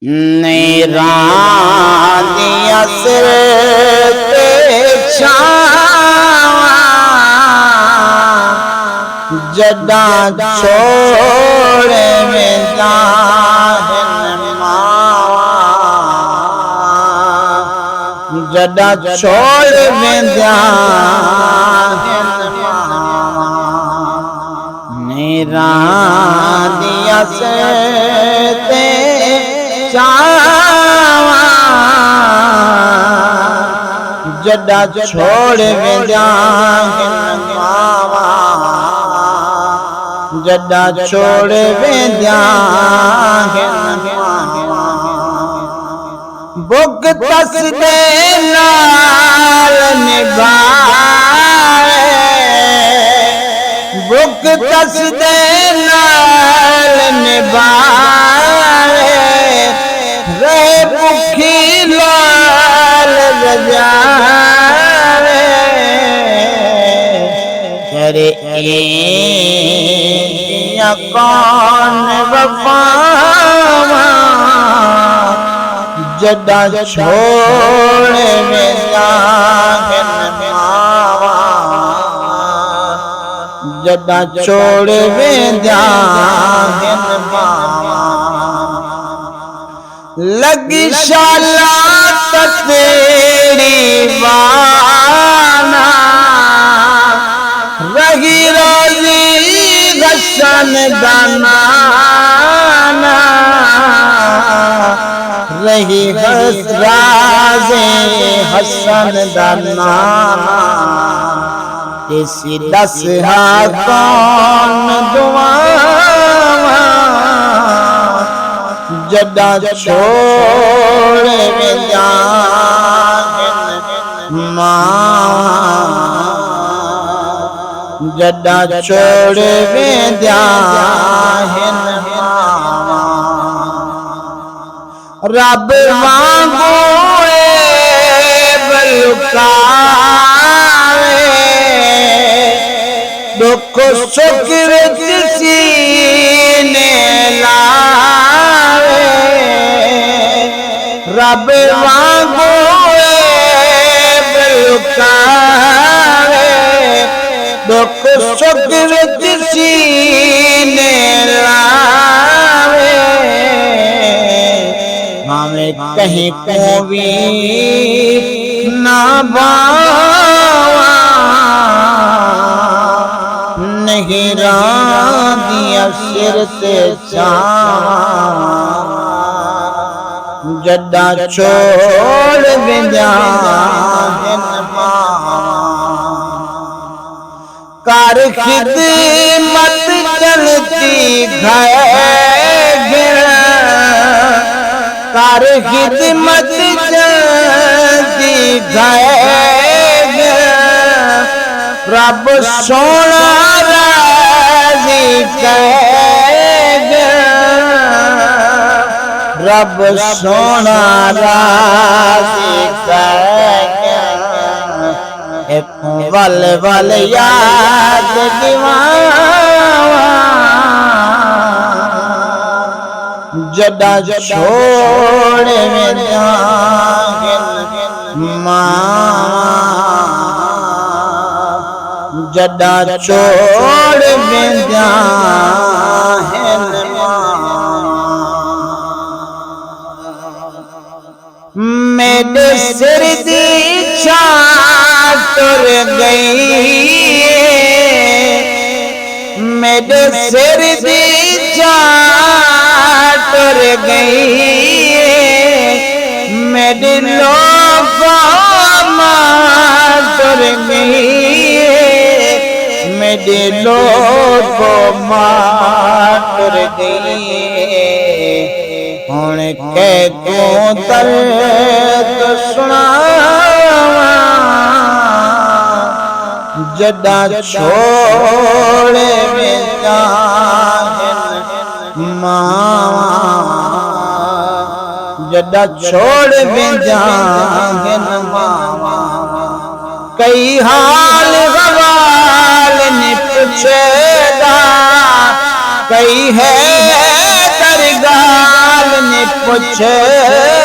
नेरा दिया सिर ते छावा जदा छोड़े वेंदा हिन मावा जदा छोड़ वेंदा हिन मावा नेरा दिया सिर ते छावा जदा छोड़ वेंदा हिन मावा जदा छोड़ वेंदा हिन मावा बुग तस दे नाल निभाए बुग तस दे नाल निभाए रे भुखी लाल रजाए करे या कौन वफावा जदा छोड़ वेंदा हिन मावा जदा छोड़ वेंदा हिन मावा लगी शाला तेरी बाना रही रोजी हसन दाना रही राज़े हसन दाना इसी दस हा कौन दुआवा जदा छोड़ वेंदा हिन मावा जदा छोड़ वेंदा हिन मावा रब वांगू बलुकाए दुख सुख विच सीने लाए रब वांगू बलुकाए दुख सुख विच सीने लाए हमें कहीं को भी ना बावा नहीं दिया सिर ते छावा जदा छोड़ वेंदा हिन मावा कर खिदमत चलती घर कर खिदमत चलती घर रब सोना राजी करेगा रब सोना राजी करेगा एक वल वल याद दीवाना जदा छोड़ वेंदा हिन मावा जदा छोड़ वेंदा हिन मावा मेरे सिर दी छां तुर गई मेरे सिर दी छां तुर गई मेरे लोगों मां तुर गई मेरे लोगों मां तुर गई हुण के तू दर्द सुनावा जदा छोड़ वेंदा हिन मावा जदा छोड़ वेंदा हिन मावा कई हाल गवाल ने पुछदा कई है दरगाल ने पूछे